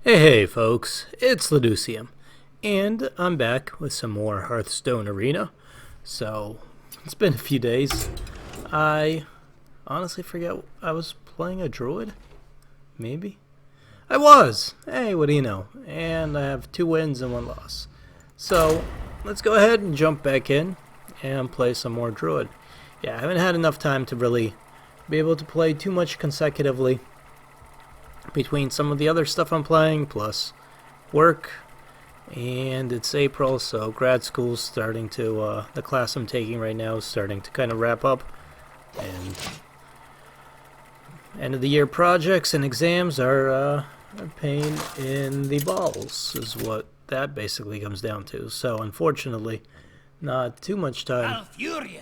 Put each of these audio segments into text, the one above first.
Hey folks, it's Laducium, and I'm back with some more Hearthstone Arena. So, it's been a few days. I honestly forget I was playing a Druid? Maybe? I was! Hey, what do you know? And I have 2 wins and 1 loss. So, let's go ahead and jump back in and play some more Druid. Yeah, I haven't had enough time to really be able to play too much consecutively between some of the other stuff I'm playing, plus work, and it's April, so grad school's starting to, the class I'm taking right now is starting to kind of wrap up, and end of the year projects and exams are a pain in the balls, is what that basically comes down to. So unfortunately, not too much time to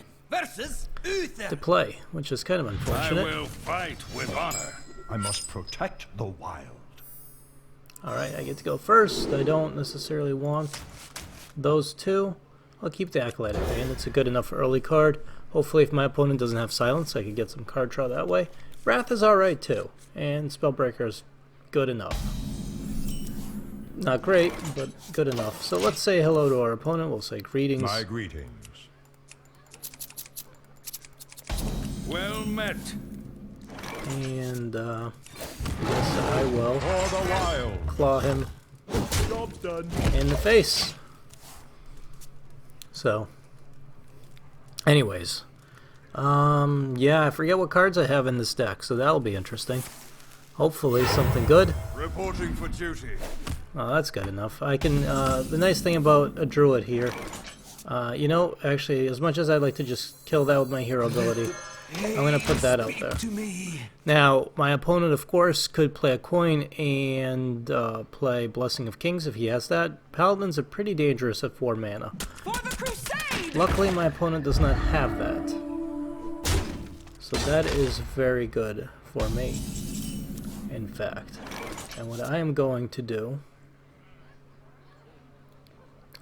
play, which is kind of unfortunate. I will fight with honor. I must protect the wild. Alright, I get to go first. I don't necessarily want those 2. I'll keep the Acolyte at hand. It's a good enough early card. Hopefully if my opponent doesn't have Silence, I can get some card draw that way. Wrath is alright too. And Spellbreaker is good enough. Not great, but good enough. So let's say hello to our opponent. We'll say greetings. My greetings. Well met. And I guess I will For the wild. claw him Job done. in the face. So, anyways, yeah, I forget what cards I have in this deck, so that'll be interesting. Hopefully something good. Reporting for duty. Oh, that's good enough. I can, the nice thing about a Druid here, you know, actually, as much as I'd like to just kill that with my hero ability, I'm going to put that out there. Now, my opponent, of course, could play a coin and play Blessing of Kings if he has that. Paladins are pretty dangerous at 4 mana. For the crusade! Luckily, my opponent does not have that. So that is very good for me, in fact. And what I am going to do...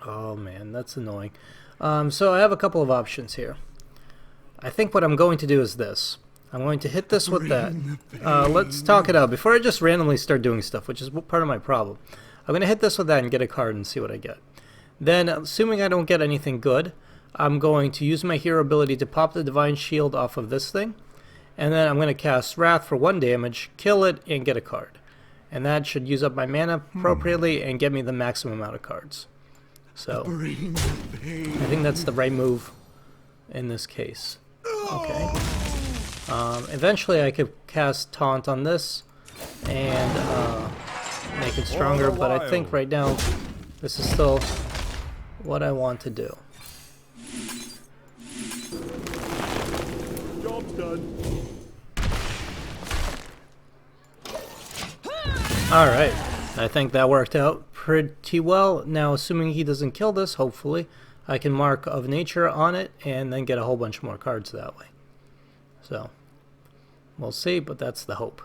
Oh man, that's annoying. So I have a couple of options here. I think what I'm going to do is this. I'm going to hit this with that. Let's talk it out before I just randomly start doing stuff, which is part of my problem. I'm going to hit this with that and get a card and see what I get. Then, assuming I don't get anything good, I'm going to use my hero ability to pop the Divine Shield off of this thing. And then I'm going to cast Wrath for 1 damage, kill it, and get a card. And that should use up my mana appropriately and get me the maximum amount of cards. So, I think that's the right move in this case. Okay. Eventually I could cast Taunt on this and make it stronger, but I think right now this is still what I want to do. Job done. Alright, I think that worked out pretty well. Now, assuming he doesn't kill this, hopefully, I can mark of nature on it and then get a whole bunch more cards that way. So, we'll see, but that's the hope.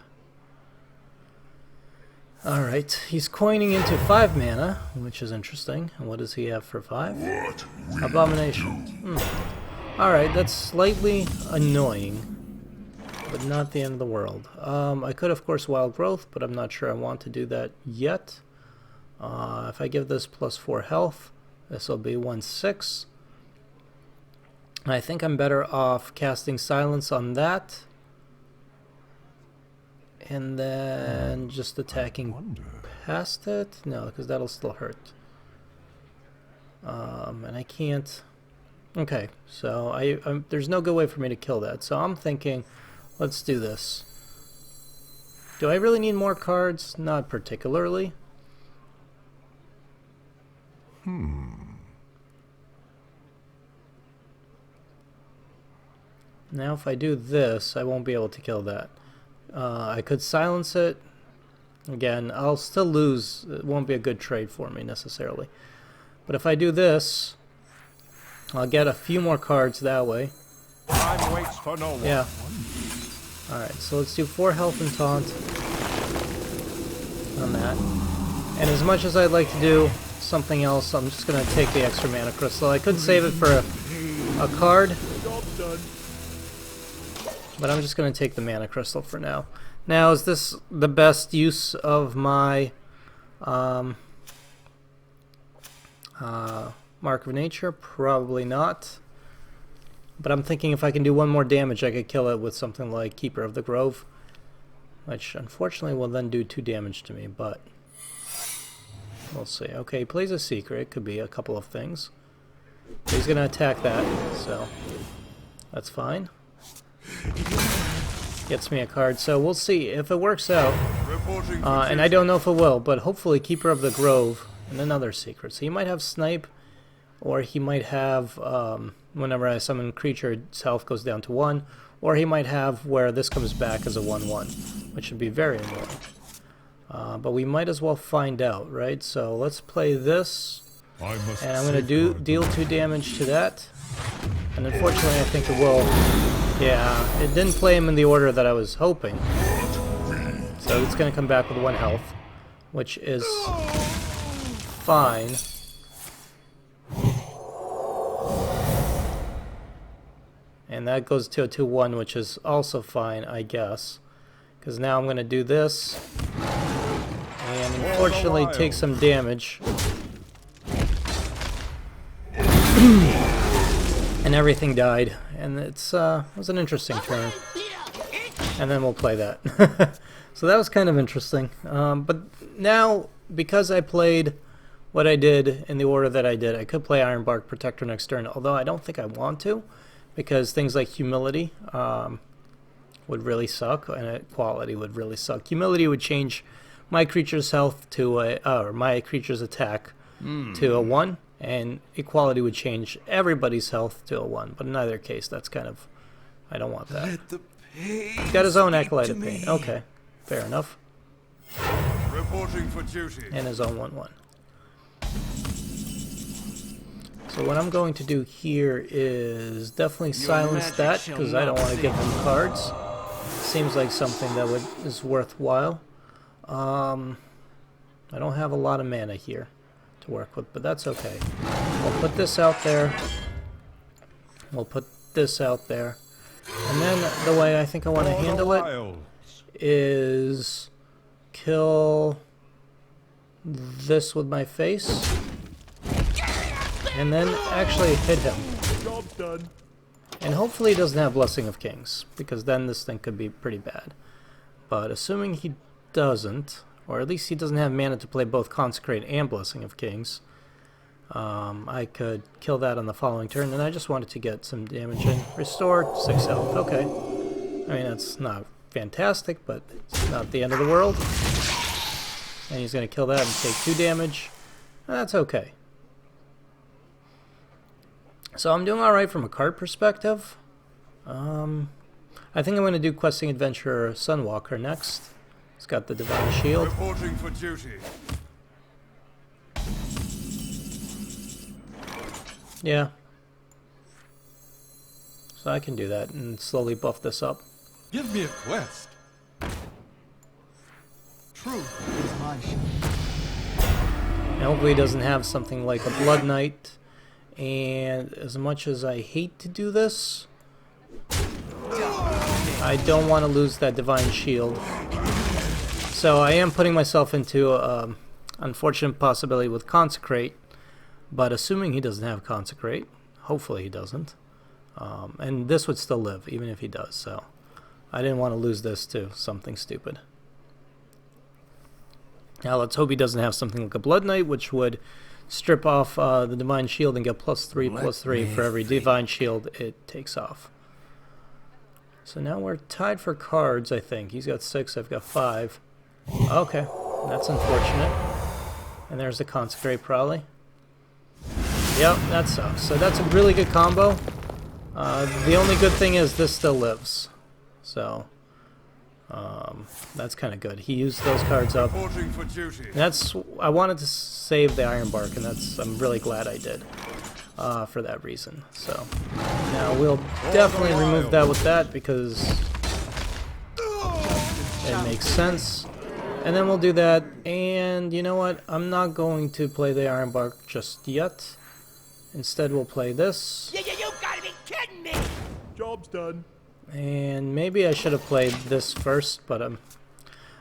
Alright, he's coining into 5 mana, which is interesting. And what does he have for 5? Abomination. Alright, that's slightly annoying, but not the end of the world. I could, of course, Wild Growth, but I'm not sure I want to do that yet. If I give this plus 4 health, this will be 1/6. I think I'm better off casting Silence on that. And then just attacking past it? No, because that'll still hurt. And I can't... Okay, so there's no good way for me to kill that. So I'm thinking, let's do this. Do I really need more cards? Not particularly. Now if I do this, I won't be able to kill that. I could silence it. Again, I'll still lose. It won't be a good trade for me necessarily. But if I do this, I'll get a few more cards that way. Time waits for no one. Yeah. Alright, so let's do 4 health and taunt on that. And as much as I'd like to do something else, I'm just going to take the extra mana crystal. I could save it for a card, Job done. but I'm just going to take the mana crystal for now. Now, is this the best use of my Mark of Nature, probably not. But I'm thinking if I can do one more damage, I could kill it with something like Keeper of the Grove, which unfortunately will then do 2 damage to me, but we'll see. Okay, he plays a secret. It could be a couple of things. He's going to attack that, so that's fine. Gets me a card, so we'll see if it works out. And I don't know if it will, but hopefully Keeper of the Grove and another secret. So he might have Snipe, or he might have, whenever I summon creature, its health goes down to 1, or he might have where this comes back as a 1/1, which would be very annoying. But we might as well find out, right? So let's play this, and I'm going to deal 2 damage to that. And unfortunately, I think it will. Yeah, it didn't play him in the order that I was hoping. So it's going to come back with 1 health, which is fine. And that goes to a 2/1, which is also fine, I guess. Because now I'm going to do this. And unfortunately take some damage. And everything died. And it was an interesting turn. And then we'll play that. So that was kind of interesting. But now, because I played what I did in the order that I did, I could play Ironbark Protector next turn, although I don't think I want to, because things like Humility would really suck, and Equality would really suck. Humility would change my creature's health to or my creature's attack to a 1, and Equality would change everybody's health to a 1. But in either case, that's kind of, I don't want that. He's got his own Acolyte of Pain. Okay, fair enough. Reporting for duty. And his own 1/1. So what I'm going to do here is definitely silence that, because I don't want to give him cards. Seems like something that is worthwhile. I don't have a lot of mana here to work with, but that's okay. We'll put this out there. We'll put this out there. And then the way I think I want to handle it is kill this with my face. And then actually hit him. Job's done. And hopefully he doesn't have Blessing of Kings, because then this thing could be pretty bad. But assuming he doesn't, or at least he doesn't have mana to play both Consecrate and Blessing of Kings, I could kill that on the following turn, and I just wanted to get some damage in. Restore 6 health, okay. I mean, that's not fantastic, but it's not the end of the world. And he's going to kill that and take 2 damage. That's okay. So I'm doing alright from a card perspective. I think I'm going to do Questing Adventurer Sunwalker next. He's got the Divine Shield. Reporting for duty. Yeah. So I can do that and slowly buff this up. Give me a quest. Truth is my shield. And hopefully he doesn't have something like a Blood Knight. And as much as I hate to do this, I don't want to lose that Divine Shield. So I am putting myself into an unfortunate possibility with Consecrate. But assuming he doesn't have Consecrate, hopefully he doesn't. And this would still live, even if he does. So I didn't want to lose this to something stupid. Now let's hope he doesn't have something like a Blood Knight, which would strip off the Divine Shield and get +3/+3 for every Divine Shield it takes off. So now we're tied for cards, I think. He's got 6, I've got 5. Okay, that's unfortunate. And there's the Consecrate, probably. Yep, that sucks. So that's a really good combo. The only good thing is this still lives. So that's kind of good. He used those cards up. Reporting for duty. That's, I wanted to save the Ironbark, and I'm really glad I did for that reason. So now we'll definitely remove that with that, because it makes sense. And then we'll do that, and you know what? I'm not going to play the Ironbark just yet. Instead, we'll play this. You gotta be kidding me! Job's done. And maybe I should have played this first, but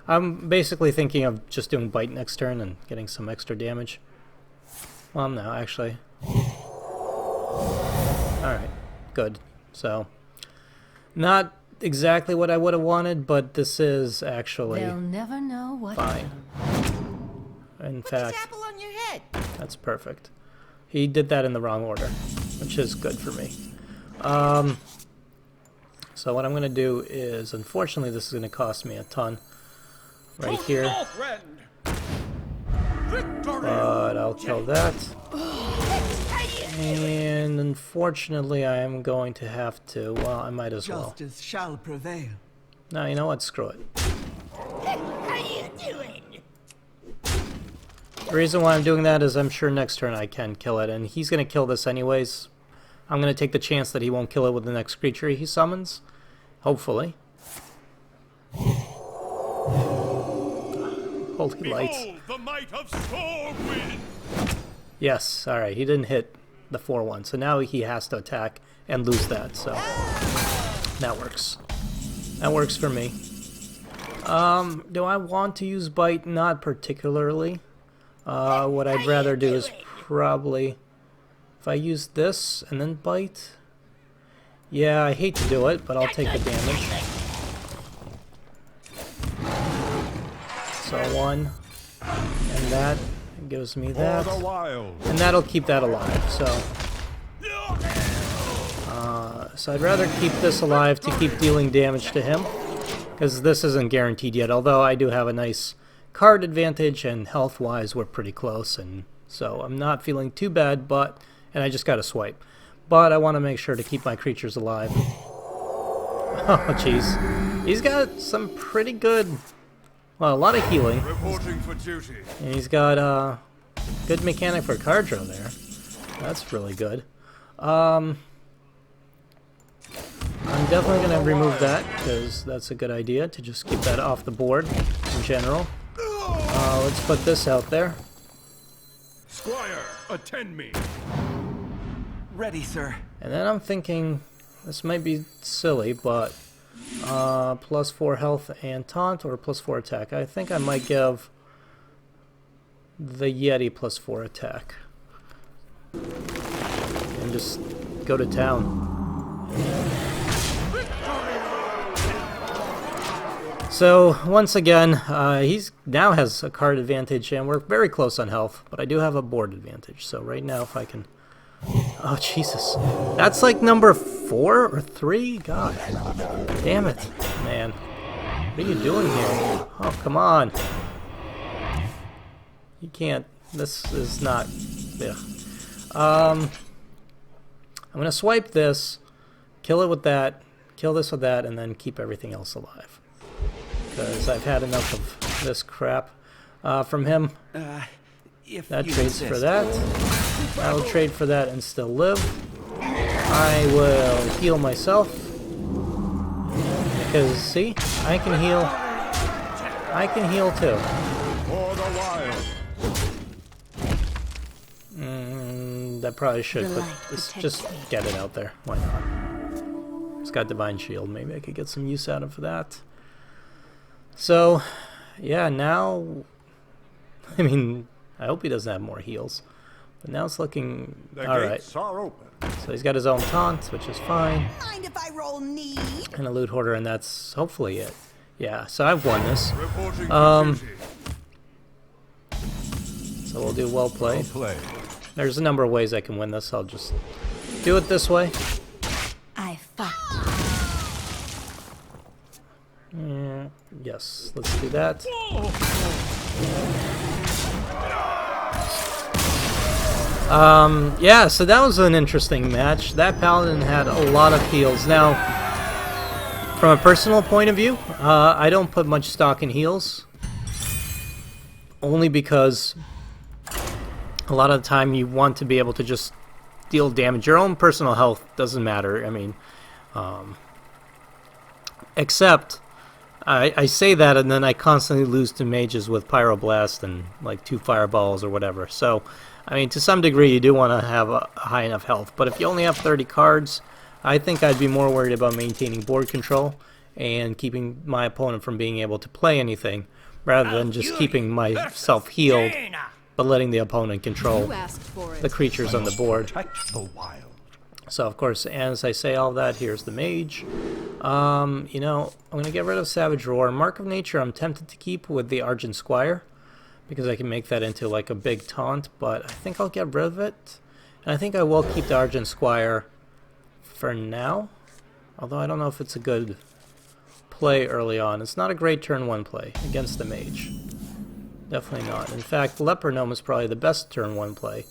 I'm basically thinking of just doing bite next turn and getting some extra damage. Well, no, actually. Alright, good. So, not exactly what I would have wanted, but this is actually They'll never know what. fine. In Put fact, this apple on your head. that's perfect. He did that in the wrong order, which is good for me. So what I'm going to do is, unfortunately, this is going to cost me a ton right here. But I'll kill that. And unfortunately, I am going to have to, well, I might as well. Justice shall prevail. No, you know what? Screw it. How you doing? The reason why I'm doing that is I'm sure next turn I can kill it, and he's going to kill this anyways. I'm going to take the chance that he won't kill it with the next creature he summons. Hopefully. Holy lights. Behold the might of Stormwind! Yes, alright, he didn't hit the 4-1, so now he has to attack and lose that, so that works. That works for me. Do I want to use bite? Not particularly. What I'd rather do is probably, if I use this and then bite, yeah, I hate to do it, but I'll take the damage. So 1, and that gives me that, and that'll keep that alive, so so I'd rather keep this alive to keep dealing damage to him, because this isn't guaranteed yet, although I do have a nice card advantage, and health-wise we're pretty close, and so I'm not feeling too bad, but, and I just got to swipe, but I want to make sure to keep my creatures alive. Oh jeez, he's got some pretty good, well, a lot of healing, Reporting for duty. and he's got a good mechanic for card draw there. That's really good. I'm definitely going to remove that, because that's a good idea, to just keep that off the board in general. Let's put this out there. Squire, attend me. Ready, sir. And then I'm thinking, this might be silly, but +4 health and taunt, or +4 attack. I think I might give the Yeti +4 attack. And just go to town. So, once again, he's now has a card advantage, and we're very close on health, but I do have a board advantage. So right now, if I can... Oh, Jesus. That's like number 4 or 3? God. Damn it, man. What are you doing here? Oh, come on. You can't... This is not... Ugh. I'm going to swipe this, kill it with that, kill this with that, and then keep everything else alive. Because I've had enough of this crap from him. If That you trades insist. for that. I'll trade for that and still live. I will heal myself. Because, see? I can heal. I can heal too. For the wild. I probably should, The but light this, protects just me. get it out there. Why not? It's got Divine Shield. Maybe I could get some use out of that. So, yeah, now... I mean, I hope he doesn't have more heals. But now it's looking... The alright. gates are open. So he's got his own taunt, which is fine. Mind if I roll need? And a loot hoarder, and that's hopefully it. Yeah, so I've won this. Reporting for duty. So we'll do well played. Play. There's a number of ways I can win this. I'll just do it this way. I fucked. Yes, let's do that. Yeah, so that was an interesting match. That paladin had a lot of heals. Now, from a personal point of view, I don't put much stock in heals. Only because a lot of the time you want to be able to just deal damage. Your own personal health doesn't matter. I mean, except... I say that, and then I constantly lose to mages with Pyroblast and like 2 fireballs or whatever. So, I mean, to some degree, you do want to have a high enough health. But if you only have 30 cards, I think I'd be more worried about maintaining board control and keeping my opponent from being able to play anything, rather than just keeping myself healed, but letting the opponent control You asked for it. the creatures on the board. Protect the wild. So of course, as I say all that, here's the mage. You know, I'm gonna get rid of Savage Roar. Mark of Nature I'm tempted to keep with the Argent Squire, because I can make that into like a big taunt, but I think I'll get rid of it. And I think I will keep the Argent Squire for now, although I don't know if it's a good play early on. It's not a great turn 1 play against the mage. Definitely not. In fact, Leper Gnome is probably the best turn 1 play,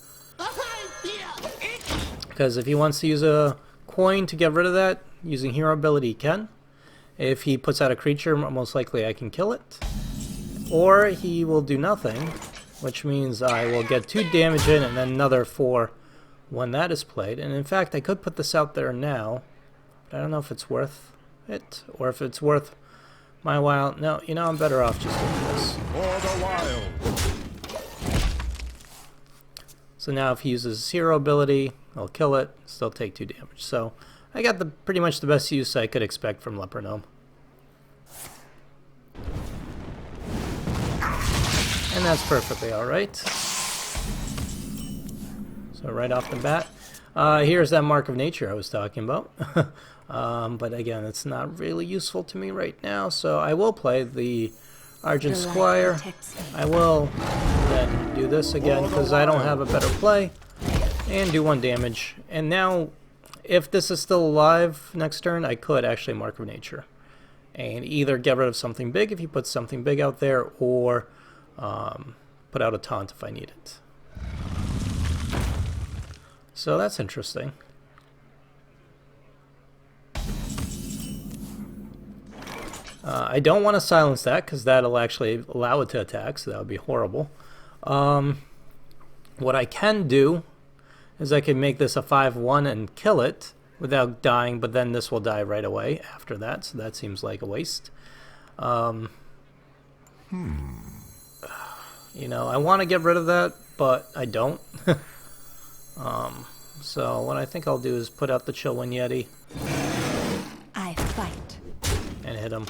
because if he wants to use a coin to get rid of that, using hero ability he can. If he puts out a creature, most likely I can kill it. Or he will do nothing, which means I will get 2 damage in and then another 4 when that is played. And in fact, I could put this out there now, but I don't know if it's worth it, or if it's worth my while. No, you know, I'm better off just doing this. For the wild. So now if he uses his hero ability, I'll kill it, still take 2 damage. So I got the pretty much the best use I could expect from Leper Gnome. And that's perfectly alright. So right off the bat, here's that Mark of Nature I was talking about. But again, it's not really useful to me right now, so I will play the Argent Squire. I will then do this again because I don't have a better play, and do 1 damage. And now, if this is still alive next turn, I could actually Mark of Nature and either get rid of something big if he puts something big out there, or put out a taunt if I need it. So that's interesting. I don't want to silence that because that'll actually allow it to attack, so that would be horrible. What I can do is I can make this a 5/1 and kill it without dying, but then this will die right away after that, so that seems like a waste. You know, I want to get rid of that, but I don't. So what I think I'll do is put out the Chillwind Yeti. I fight. And hit him.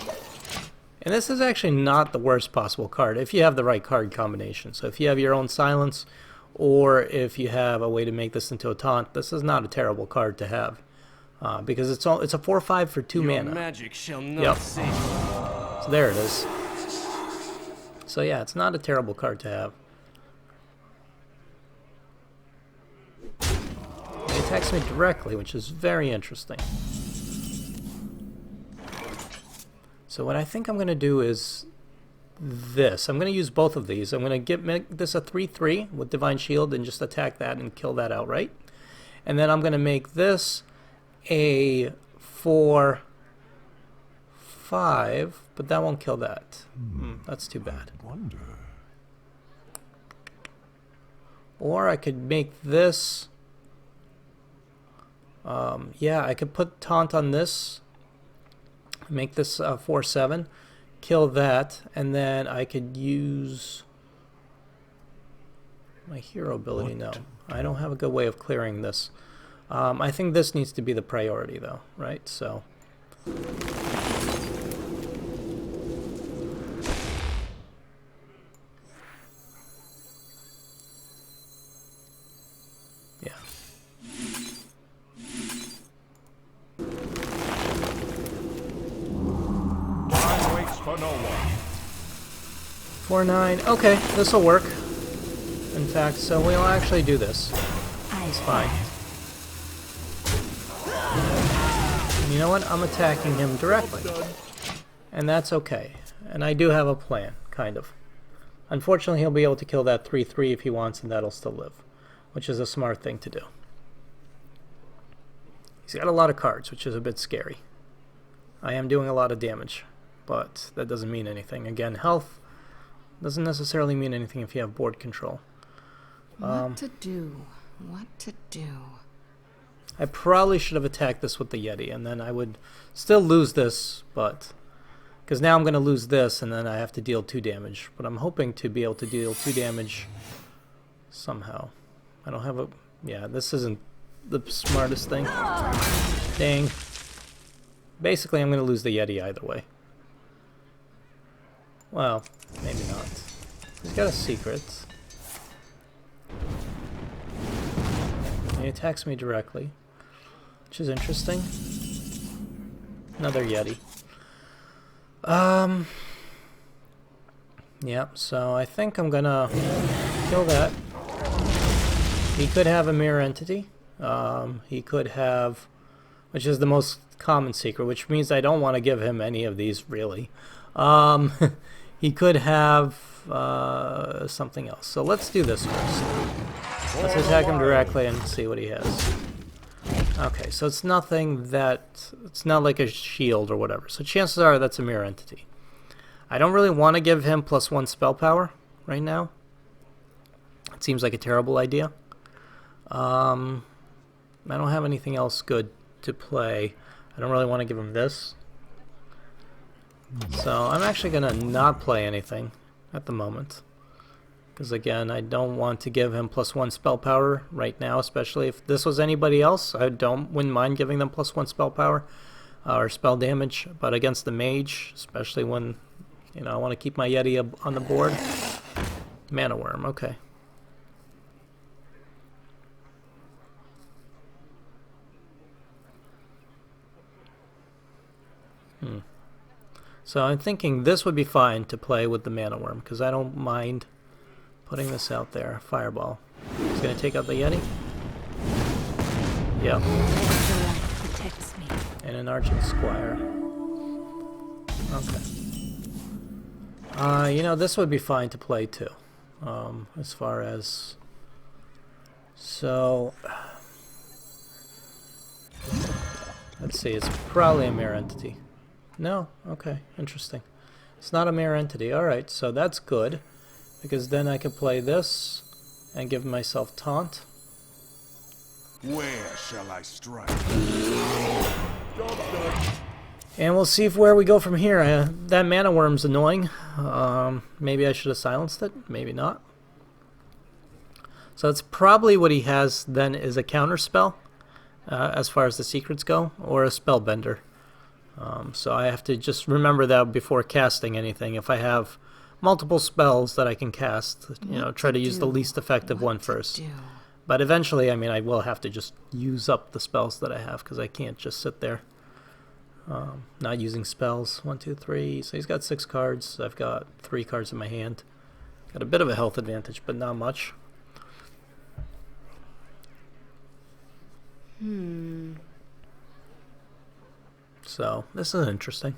And this is actually not the worst possible card if you have the right card combination. So if you have your own silence, or if you have a way to make this into a taunt, this is not a terrible card to have, because it's a 4/5 for 2 mana. Magic shall not save. So there it is. So yeah, it's not a terrible card to have. He attacks me directly, which is very interesting. So what I think I'm going to do is this. I'm going to use both of these. I'm going to make this a 3/3 with Divine Shield and just attack that and kill that outright. And then I'm going to make this a 4/5, but that won't kill that. That's too bad. Wonder. Or I could make this... yeah, I could put Taunt on this. Make this 4/7, kill that, and then I could use my hero ability. No, I don't have a good way of clearing this. I think this needs to be the priority though, right? So yeah. For no one. 4/9. Okay, this will work. In fact, so we'll actually do this. It's fine. And you know what? I'm attacking him directly. And that's okay. And I do have a plan, kind of. Unfortunately, he'll be able to kill that 3/3 if he wants, and that'll still live, which is a smart thing to do. He's got a lot of cards, which is a bit scary. I am doing a lot of damage, but that doesn't mean anything. Again, health doesn't necessarily mean anything if you have board control. What to do? What to do? I probably should have attacked this with the Yeti, and then I would still lose this, but... because now I'm going to lose this, and then I have to deal 2 damage. But I'm hoping to be able to deal 2 damage somehow. I don't have a... yeah, this isn't the smartest thing. Dang. basically I'm going to lose the Yeti either way. Well, maybe not. He's got a secret. He attacks me directly, which is interesting. Another Yeti. Yeah, so I think I'm gonna kill that. He could have a mirror entity. He could have, which is the most common secret, which means I don't want to give him any of these, really. He could have something else. So let's do this first. Let's attack him directly and see what he has. Okay, so it's nothing that... It's not like a shield or whatever. So chances are that's a mirror entity. I don't really want to give him +1 spell power right now. It seems like a terrible idea. I don't have anything else good to play. I don't really want to give him this. So I'm actually going to not play anything at the moment. Because again, I don't want to give him +1 spell power right now, especially if this was anybody else. I wouldn't mind giving them +1 spell power or spell damage. But against the mage, especially when, you know, I want to keep my Yeti on the board. Mana Worm, okay. So I'm thinking this would be fine to play with the Mana Worm, because I don't mind putting this out there. Fireball. He's going to take out the Yeti. Yep. Protects me. And an Arching Squire. Okay. You know, this would be fine to play too. As far as... So... Let's see, it's probably a mirror entity. No? Okay, interesting. It's not a mirror entity. Alright, so that's good. Because then I can play this and give myself taunt. Where shall I strike? And we'll see where we go from here. That Mana Worm's annoying. Maybe I should have silenced it. Maybe not. So it's probably what he has then is a counter spell. As far as the secrets go. Or a spellbender. So I have to just remember that before casting anything. If I have multiple spells that I can cast, you know, try to use the least effective one first. But eventually, I mean, I will have to just use up the spells that I have, because I can't just sit there not using spells. 1, 2, 3. So he's got 6 cards. I've got 3 cards in my hand. Got a bit of a health advantage, but not much. So this is interesting.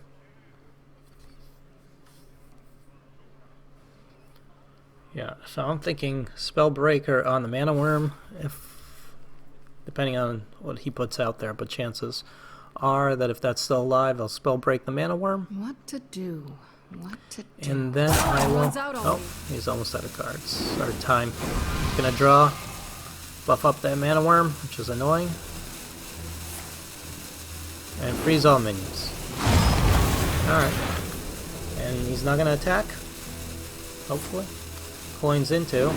Yeah, so I'm thinking Spellbreaker on the Mana Worm, if depending on what he puts out there, but chances are that if that's still alive, I'll Spellbreak the Mana Worm. What to do? What to do? And then I will... Oh, he's almost out of cards. Our time. Gonna draw, buff up that Mana Worm, which is annoying. And freeze all minions. Alright. And he's not gonna attack. Hopefully. Coins into.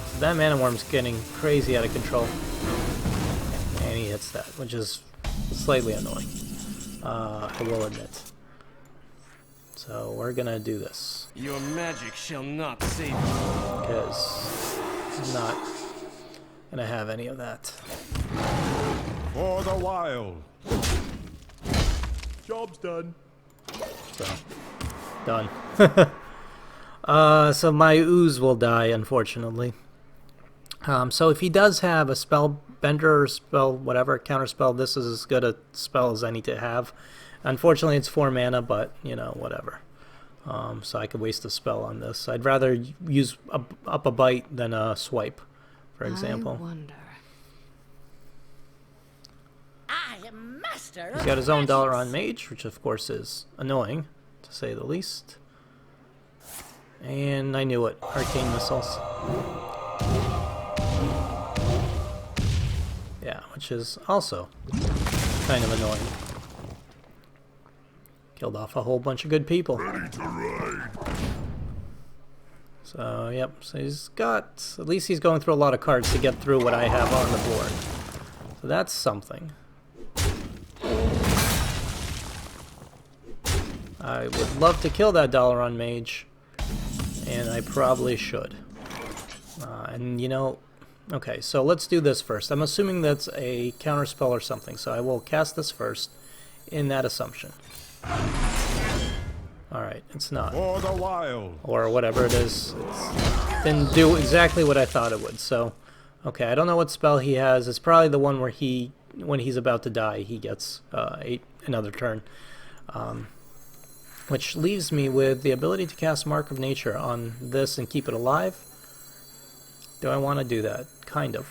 So that Mana Worm's getting crazy out of control. And he hits that, which is slightly annoying. I will admit. So we're gonna do this. Your magic shall not save you. Because I'm not gonna have any of that. For the wild. Job's done. So, done. So my ooze will die, unfortunately. So if he does have a spell bender or spell whatever counter spell, this is as good a spell as I need to have. Unfortunately, it's 4 mana, but you know, whatever. So I could waste a spell on this. I'd rather use up a bite than a swipe, for example. I wonder. He's got his own Dalaran Mage, which of course is annoying, to say the least. And I knew it. Arcane Missiles. Yeah, which is also kind of annoying. Killed off a whole bunch of good people. So, yep. So he's got... At least he's going through a lot of cards to get through what I have on the board. So that's something. I would love to kill that Dalaran mage, and I probably should. And you know, okay, so let's do this first. I'm assuming that's a counterspell or something, so I will cast this first in that assumption. Alright, it's not. For the wild. Or whatever it is. It didn't do exactly what I thought it would, so... Okay, I don't know what spell he has. It's probably the one where he, when he's about to die, he gets another turn. Which leaves me with the ability to cast Mark of Nature on this and keep it alive. Do I want to do that? Kind of.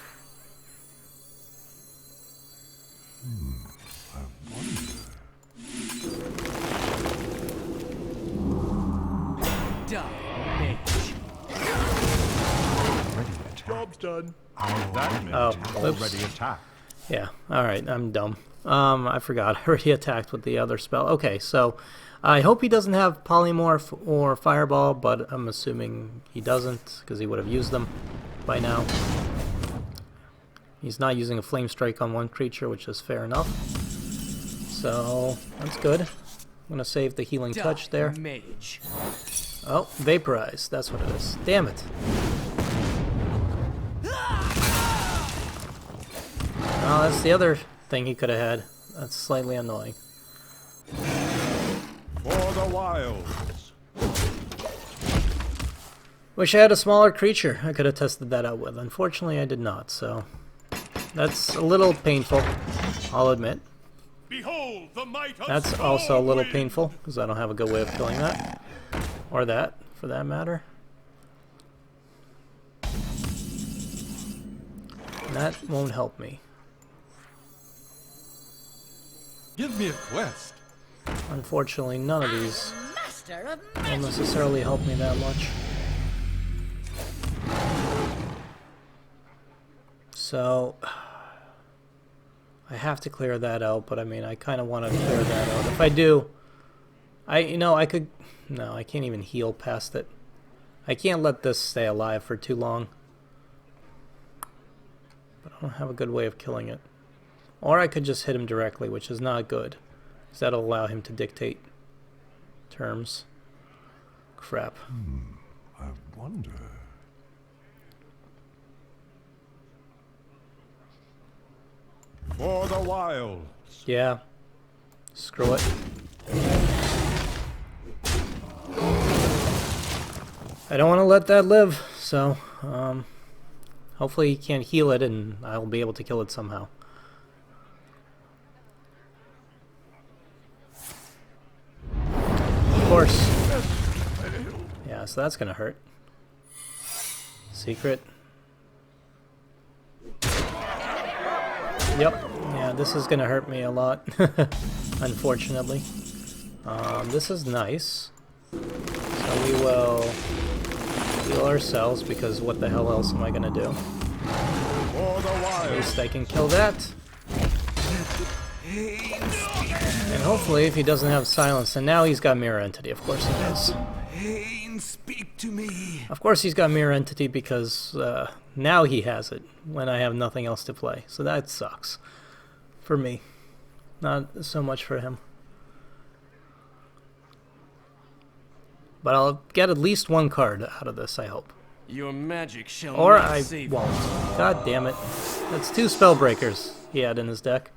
Job's done. That meant oops. already attacked. Yeah, alright, I'm dumb. I forgot. I already attacked with the other spell. Okay, so I hope he doesn't have Polymorph or Fireball, but I'm assuming he doesn't, because he would have used them by now. He's not using a Flame Strike on one creature, which is fair enough. So, that's good. I'm going to save the Healing Touch there. Mage. Oh, Vaporize. That's what it is. Damn it. Oh, that's the other thing he could have had. That's slightly annoying. For the wilds. Wish I had a smaller creature I could have tested that out with. Unfortunately, I did not, so... That's a little painful, I'll admit. Behold the might of That's also a little Stormwind. painful, because I don't have a good way of killing that. Or that, for that matter. And that won't help me. Give me a quest. Unfortunately, none of these will necessarily help me that much. So, I have to clear that out, but I mean, I kind of want to clear that out. If I do, I could, no, I can't even heal past it. I can't let this stay alive for too long. But I don't have a good way of killing it. Or I could just hit him directly, which is not good, because that'll allow him to dictate terms. Crap. I wonder. For the wilds. Yeah. Screw it. I don't want to let that live, so hopefully he can't heal it and I'll be able to kill it somehow. Of course. Yeah, so that's gonna hurt. Secret. Yep. Yeah, this is gonna hurt me a lot, unfortunately. This is nice. So we will heal ourselves, because what the hell else am I gonna do? For the At wilds. least I can kill that. And hopefully, if he doesn't have silence, and now he's got Mirror Entity, of course he does. Pain, speak to me. Of course he's got Mirror Entity, because now he has it, when I have nothing else to play. So that sucks. For me. Not so much for him. But I'll get at least one card out of this, I hope. Your magic shall Or not I save won't. God damn it. That's 2 Spellbreakers he had in his deck.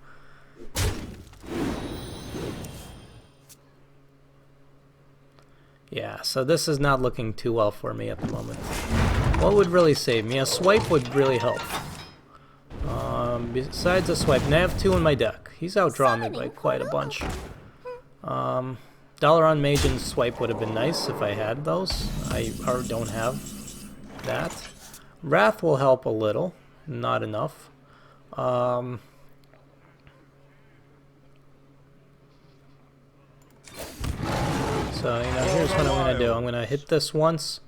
Yeah, so this is not looking too well for me at the moment. What would really save me? A swipe would really help. Besides a swipe, and I have 2 in my deck. He's outdrawn me by quite a bunch. Dalaran Mage and swipe would have been nice if I had those. I don't have that. Wrath will help a little, not enough. So, here's what I'm going to do. I'm going to hit this once,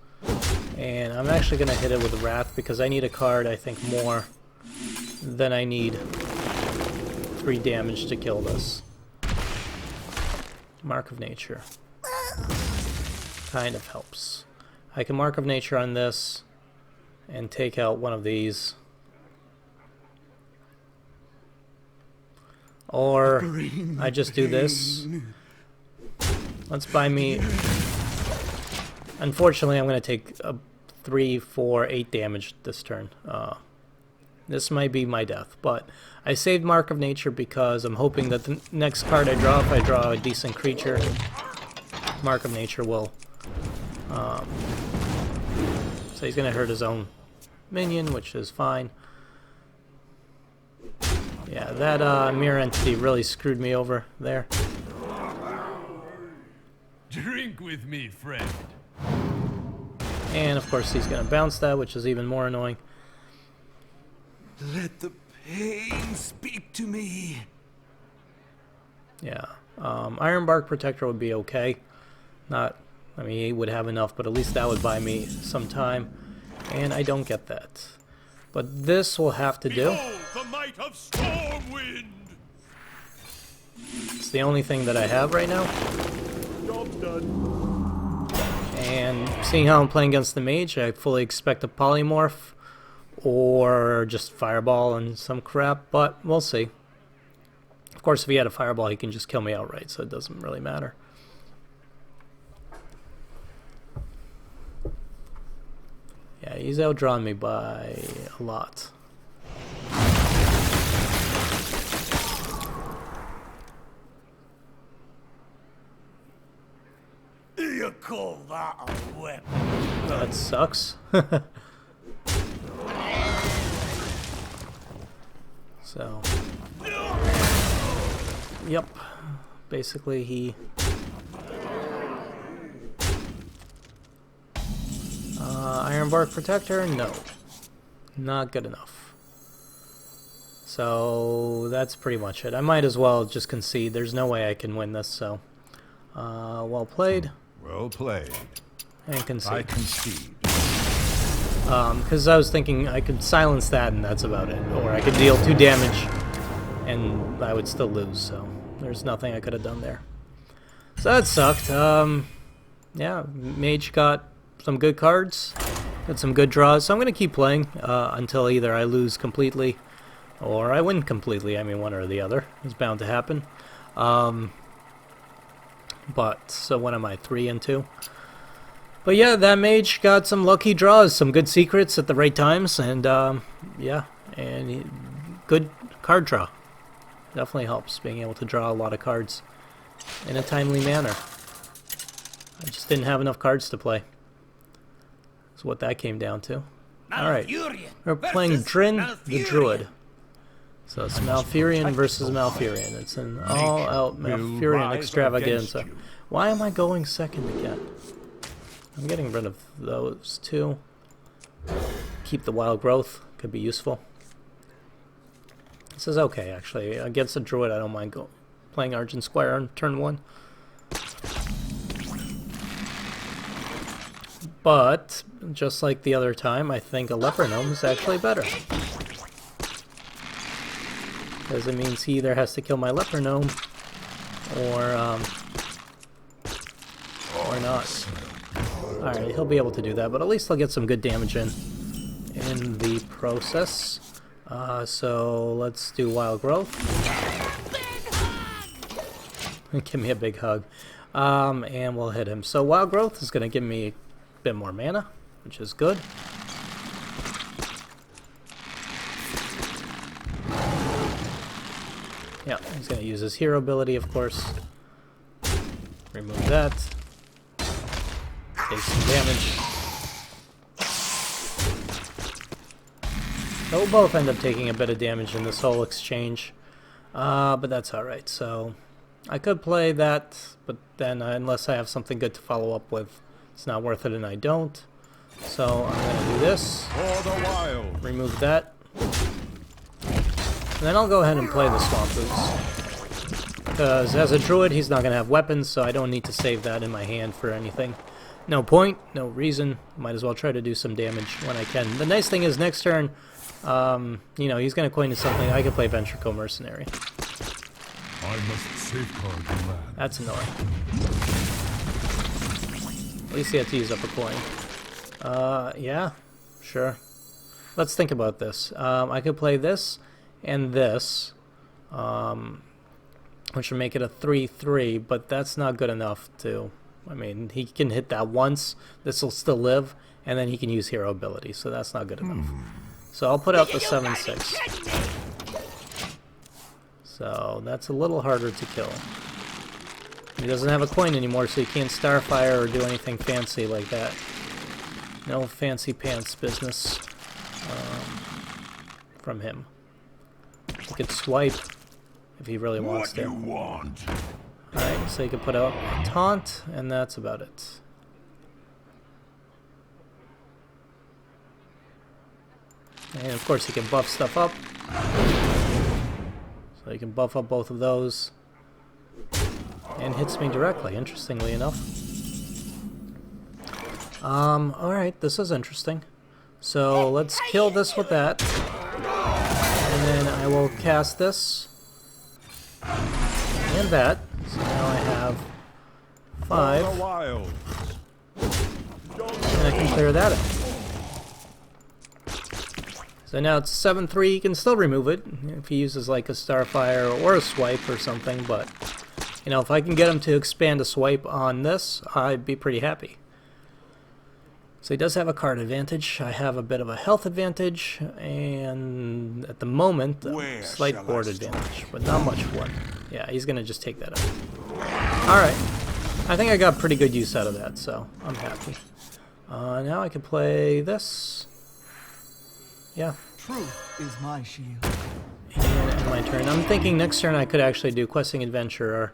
and I'm actually going to hit it with Wrath, because I need a card, I think, more than I need 3 damage to kill this. Mark of Nature. Kind of helps. I can Mark of Nature on this, and take out one of these. Or I just do this, Let's buy me... Unfortunately, I'm going to take 3, 4, 8 damage this turn. This might be my death, but I saved Mark of Nature because I'm hoping that the next card I draw, if I draw a decent creature, Mark of Nature will... so he's going to hurt his own minion, which is fine. Yeah, that mirror entity really screwed me over there. Drink with me, friend. And of course he's going to bounce that, which is even more annoying. Let the pain speak to me. Yeah, Iron Bark Protector would be okay. Not, I mean, he would have enough, but at least that would buy me some time. And I don't get that. But this will have to do. Behold the might of Stormwind. It's the only thing that I have right now. Job's done. And seeing how I'm playing against the mage, I fully expect a polymorph or just fireball and some crap, but we'll see. Of course, if he had a fireball, he can just kill me outright, so it doesn't really matter. Yeah, he's outdrawn me by a lot. You call that a weapon? That sucks. So, yep, basically he Iron Bark Protector, no, not good enough. So that's pretty much it. I might as well just concede. There's no way I can win this, so well played. Well played. And concede. I concede. Because I was thinking I could silence that and that's about it. Or I could deal 2 damage and I would still lose, so there's nothing I could have done there. So that sucked. Yeah, Mage got some good cards, got some good draws, so I'm going to keep playing until either I lose completely or I win completely. I mean, one or the other is bound to happen. But, so what am I, 3 and 2? But yeah, that mage got some lucky draws, some good secrets at the right times, and yeah, and good card draw. Definitely helps being able to draw a lot of cards in a timely manner. I just didn't have enough cards to play. That's what that came down to. Alright, we're playing Drin the Druid. So it's Malfurion versus Malfurion. It's an all-out Malfurion extravaganza. Why am I going second again? I'm getting rid of those two. Keep the wild growth. Could be useful. This is okay, actually. Against a druid, I don't mind playing Argent Squire on turn 1. But, just like the other time, I think a Leper Gnome is actually better. Because it means he either has to kill my Leper Gnome, or not. Alright, he'll be able to do that, but at least he'll get some good damage in the process. So let's do Wild Growth. Give me a big hug. And we'll hit him. So Wild Growth is going to give me a bit more mana, which is good. Yeah, he's going to use his hero ability, of course. Remove that. Take some damage. They'll both end up taking a bit of damage in this whole exchange. But that's alright. So I could play that, but then unless I have something good to follow up with, it's not worth it, and I don't. So I'm going to do this. For the wild. Remove that. And then I'll go ahead and play the Swamp Boots. Because as a druid, he's not going to have weapons, so I don't need to save that in my hand for anything. No point, no reason. Might as well try to do some damage when I can. The nice thing is next turn, you know, he's going to coin to something. I can play Ventricle Mercenary. I must safeguard the land. That's annoying. At least he had to use up a coin. Yeah, sure. Let's think about this. I could play this and this. which would make it a 3/3, but that's not good enough to... I mean, he can hit that once, this will still live, and then he can use hero ability, so that's not good enough. So I'll put out the 7/6. So that's a little harder to kill. He doesn't have a coin anymore, so he can't Starfire or do anything fancy like that. No fancy pants business from him. He could swipe if he really wants to. Alright, so he can put out a taunt, and that's about it. And of course he can buff stuff up. So he can buff up both of those. And hits me directly, interestingly enough. Alright, this is interesting. So let's kill this with that. And then I will cast this. And that. So now I have 5. And I can clear that out. So now it's 7/3, he can still remove it if he uses like a Starfire or a swipe or something, but you know, if I can get him to expand a swipe on this, I'd be pretty happy. So he does have a card advantage, I have a bit of a health advantage, and at the moment, a slight board advantage, but not much one. Yeah, he's gonna just take that out. Alright, I think I got pretty good use out of that, so I'm happy. Now I can play this. Yeah. Truth is my shield. And end my turn. I'm thinking next turn I could actually do Questing Adventurer,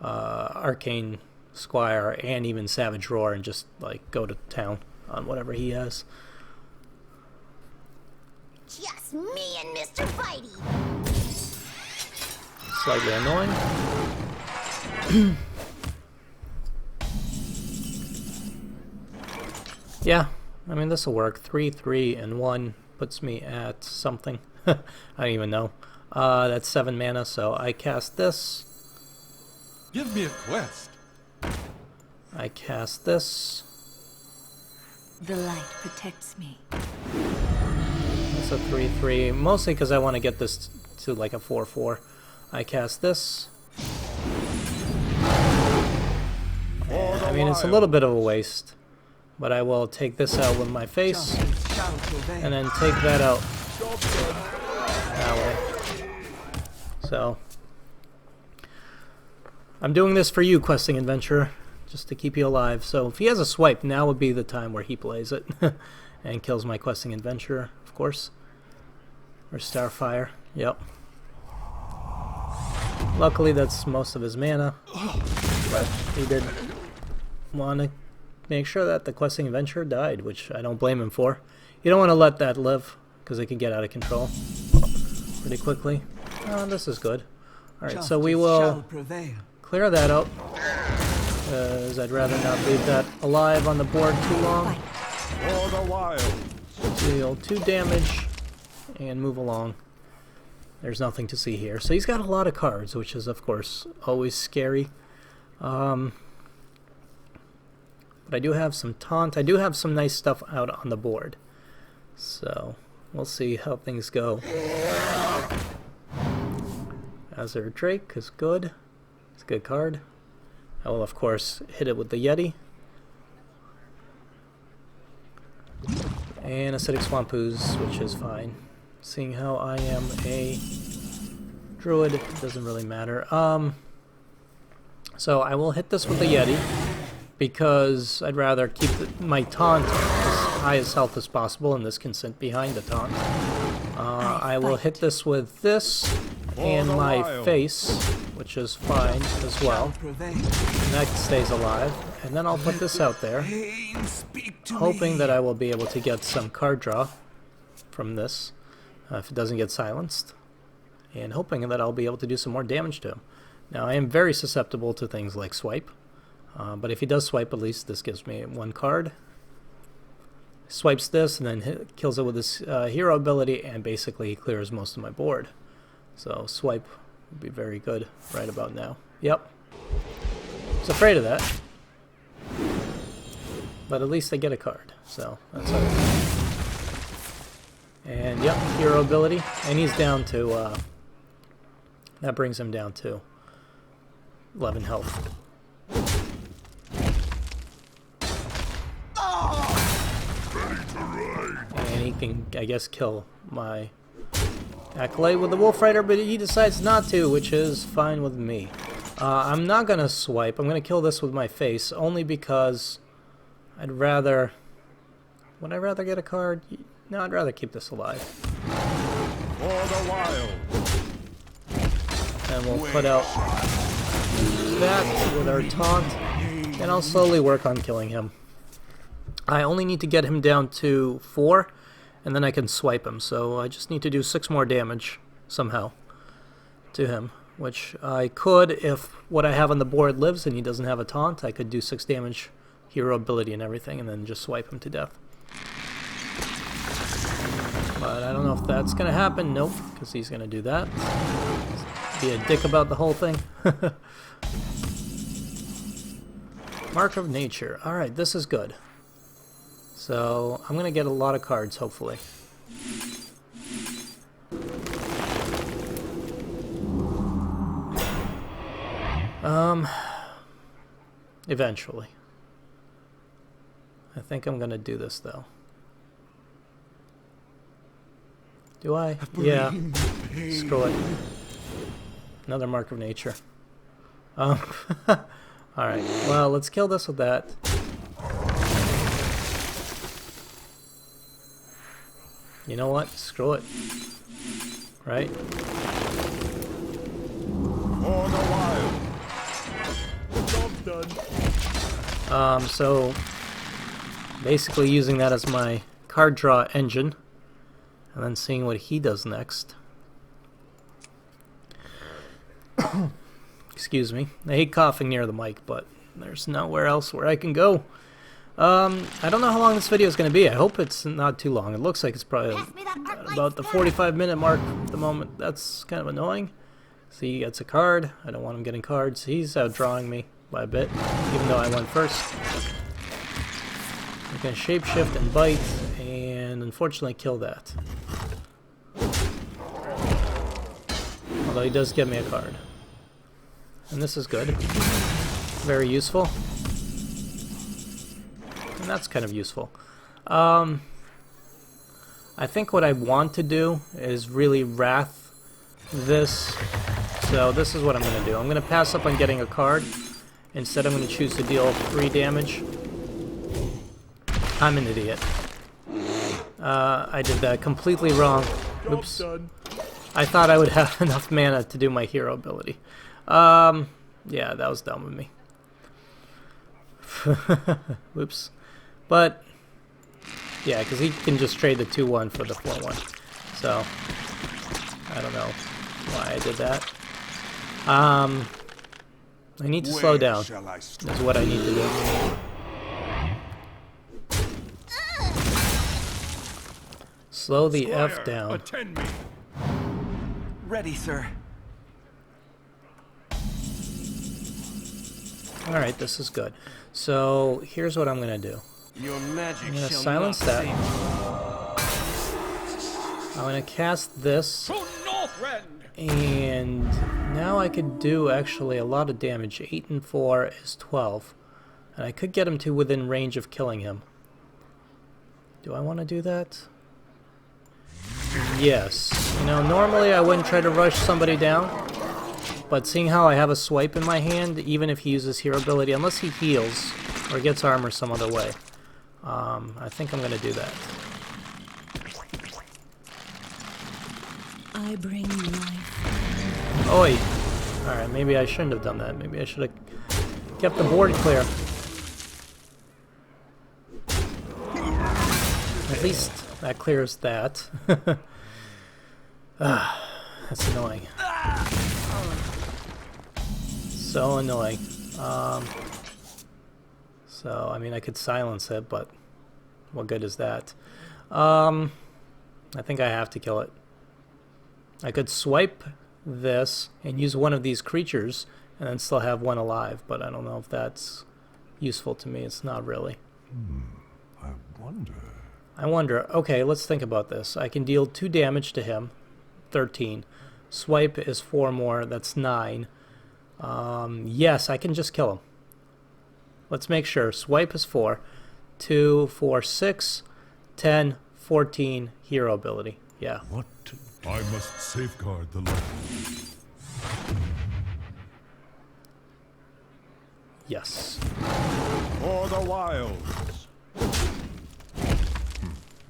Arcane Squire, and even Savage Roar, and just like go to town on whatever he has. Just me and Mr. Fighty. Slightly annoying. Yeah, I mean this will work. 3, 3, and 1 puts me at something. I don't even know. That's 7 mana, so I cast this. Give me a quest. I cast this. The light protects me. It's a 3/3, mostly because I want to get this to like a 4/4. I cast this. And, I mean, it's a little bit of a waste, but I will take this out with my face, and then take that out that way. So, I'm doing this for you, Questing Adventurer, just to keep you alive. So if he has a swipe, now would be the time where he plays it, and kills my Questing Adventurer, of course. Or Starfire, yep. Luckily that's most of his mana, but he did want to make sure that the Questing Adventurer died, which I don't blame him for. You don't want to let that live, because it can get out of control pretty quickly. Oh, this is good. Alright, so we will clear that up, because I'd rather not leave that alive on the board too long. Deal 2 damage, and move along. There's nothing to see here. So he's got a lot of cards, which is, of course, always scary. But I do have some taunt. I do have some nice stuff out on the board. So we'll see how things go. Azure Drake is good. It's a good card. I will, of course, hit it with the Yeti. And Acidic Swamp Ooze, which is fine. Seeing how I am a Druid, it doesn't really matter. So I will hit this with the Yeti, because I'd rather keep my taunt as high as health as possible, and this can sit behind the taunt. I will hit this with this and my face, which is fine as well. And that stays alive. And then I'll put this out there, hoping that I will be able to get some card draw from this, if it doesn't get silenced, and hoping that I'll be able to do some more damage to him. Now, I am very susceptible to things like swipe, but if he does swipe, at least this gives me 1 card. Swipes this, and then kills it with his hero ability, and basically he clears most of my board. So swipe would be very good right about now. Yep. I was afraid of that. But at least I get a card, so that's all right. And yep, hero ability, and he's down to, that brings him down to 11 health. And he can, I guess, kill my acolyte with the Wolf Rider, but he decides not to, which is fine with me. I'm not gonna swipe. I'm gonna kill this with my face, only because I'd rather... Would I rather get a card? No, I'd rather keep this alive. For the wild. And we'll put out that with our taunt, and I'll slowly work on killing him. I only need to get him down to 4, and then I can swipe him, so I just need to do 6 more damage, somehow, to him. Which I could, if what I have on the board lives and he doesn't have a taunt, I could do 6 damage, hero ability and everything, and then just swipe him to death. But I don't know if that's going to happen. Nope, because he's going to do that. Be a dick about the whole thing. Mark of Nature. Alright, this is good. So, I'm going to get a lot of cards, hopefully. Eventually. I think I'm going to do this, though. Do I? Yeah. Screw it. Another Mark of Nature. Alright, well, let's kill this with that. You know what? Screw it. Right? For the wild. Job's done. So basically using that as my card draw engine, and then seeing what he does next. Excuse me. I hate coughing near the mic, but there's nowhere else where I can go. I don't know how long this video is going to be. I hope it's not too long. It looks like it's probably about the 45-minute mark at the moment. That's kind of annoying. See, he gets a card. I don't want him getting cards. He's outdrawing me by a bit, even though I went first. I can shapeshift and bite, and unfortunately kill that. Although he does give me a card. And this is good. Very useful. And that's kind of useful. I think what I want to do is really wrath this. So this is what I'm going to do. I'm going to pass up on getting a card. Instead, I'm going to choose to deal 3 damage. I'm an idiot. I did that completely wrong. Oops. I thought I would have enough mana to do my hero ability. Yeah, that was dumb of me. Whoops. But, yeah, because he can just trade the 2-1 for the 4-1. So, I don't know why I did that. I need to slow down, is what I need to do. Slow the F down. Attend me. Ready, sir. Alright, this is good. So, here's what I'm going to do. Your magic I'm going to shall silence not that. save. I'm going to cast this. To Northrend. And now I could do actually a lot of damage. 8 and 4 is 12. And I could get him to within range of killing him. Do I want to do that? Yes. You know, normally I wouldn't try to rush somebody down. But seeing how I have a swipe in my hand, even if he uses hero ability, unless he heals or gets armor some other way, I think I'm going to do that. I bring life. Oi! Alright, maybe I shouldn't have done that. Maybe I should have kept the board clear. At least that clears that. That's annoying. So annoying. So, I mean, I could silence it, but what good is that? I think I have to kill it. I could swipe this and use one of these creatures and then still have one alive, but I don't know if that's useful to me. It's not really. I wonder. I wonder. Okay, let's think about this. I can deal 2 damage to him. 13. Swipe is 4 more. That's 9. Yes, I can just kill him. Let's make sure. Swipe is 4. 2, 4, 6, 10, 14, hero ability. Yeah. What? I must safeguard the land. Yes. For the wilds.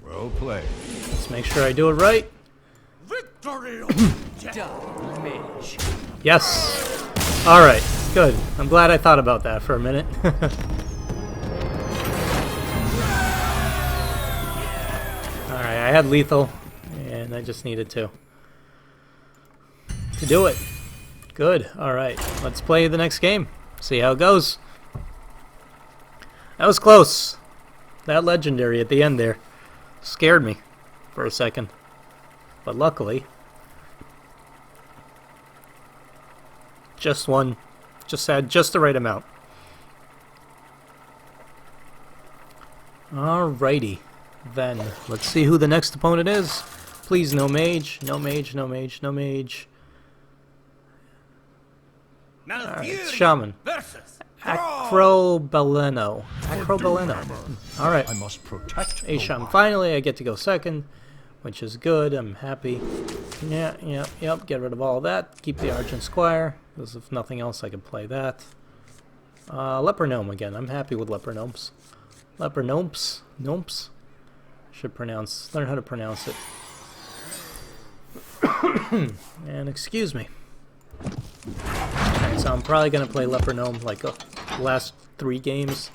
Well played. Let's make sure I do it right. Victory! Damage. Yes. Alright, good. I'm glad I thought about that for a minute. Alright, I had lethal, and I just needed to do it. Good. Alright, let's play the next game. See how it goes. That was close. That legendary at the end there scared me for a second. But luckily, just had just the right amount. Alrighty, then let's see who the next opponent is. Please, no mage, no mage, no mage, no mage. Alright, it's Shaman. Acrobaleno. Alright. I must protect A Shaman. Finally, I get to go second, which is good. I'm happy. Yep. Get rid of all that. Keep the Argent Squire, because if nothing else, I can play that. Leper Gnome again. I'm happy with Leper Gnomes. Leper Gnomes. Gnomes. Should learn how to pronounce it. And excuse me. Alright, so I'm probably going to play Leper Gnome like the last 3 games.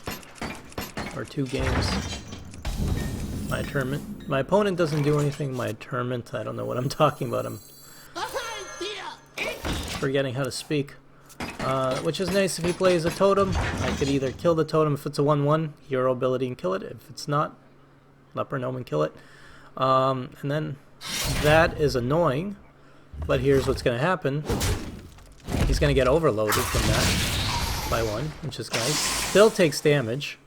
Or 2 games. My tournament. My opponent doesn't do anything. My tournament, I don't know what I'm talking about. I'm forgetting how to speak. Which is nice if he plays a totem. I could either kill the totem if it's a 1-1, hero ability and kill it. If it's not, Leper Gnome and kill it. And then that is annoying. But here's what's going to happen. He's going to get overloaded from that by 1, which is nice. Still takes damage.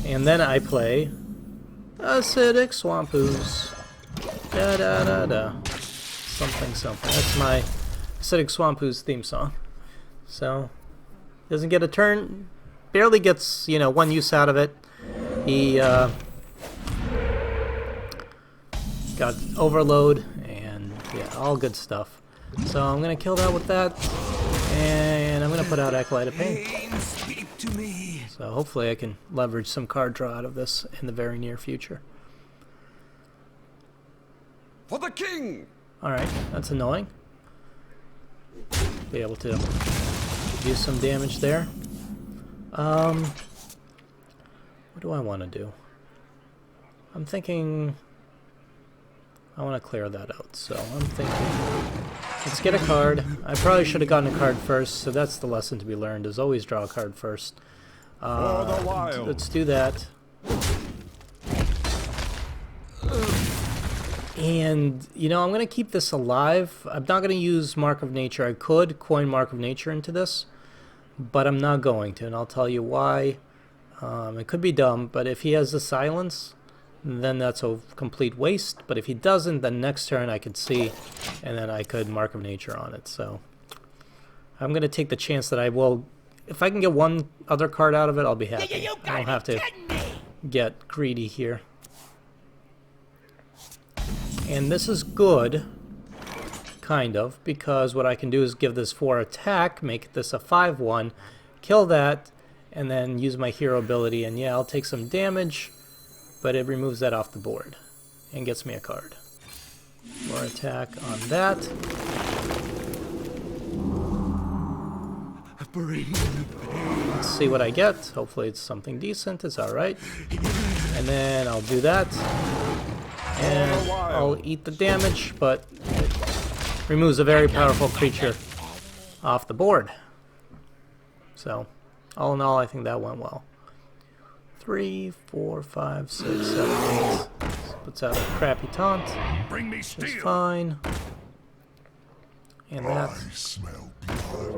And then I play Acidic Swamp Ooze. Something. That's my Acidic Swamp Ooze theme song. So, doesn't get a turn. Barely gets, 1 use out of it. He got overload and yeah, all good stuff. So I'm gonna kill that with that, and I'm gonna put out Acolyte of Pain. Speak to me. So hopefully I can leverage some card draw out of this in the very near future. For the king. Alright, that's annoying. Be able to do some damage there. What do I want to do? I'm thinking I want to clear that out, so I'm thinking let's get a card. I probably should have gotten a card first, so that's the lesson to be learned, is always draw a card first. Let's do that. And, I'm going to keep this alive. I'm not going to use Mark of Nature. I could coin Mark of Nature into this, but I'm not going to, and I'll tell you why. It could be dumb, but if he has the silence, then that's a complete waste. But if he doesn't, then next turn I could see, and then I could Mark of Nature on it. So I'm going to take the chance that I will. If I can get one other card out of it, I'll be happy. I don't have to get greedy here. And this is good, kind of, because what I can do is give this 4 attack, make this a 5-1, kill that, and then use my hero ability, and yeah, I'll take some damage, but it removes that off the board and gets me a card. More attack on that. Let's see what I get. Hopefully it's something decent. It's alright. And then I'll do that. And I'll eat the damage, but it removes a very powerful creature off the board. So, all in all, I think that went well. 3, 4, 5, 6, 7, 8. Puts out a crappy taunt. Which is fine. And that.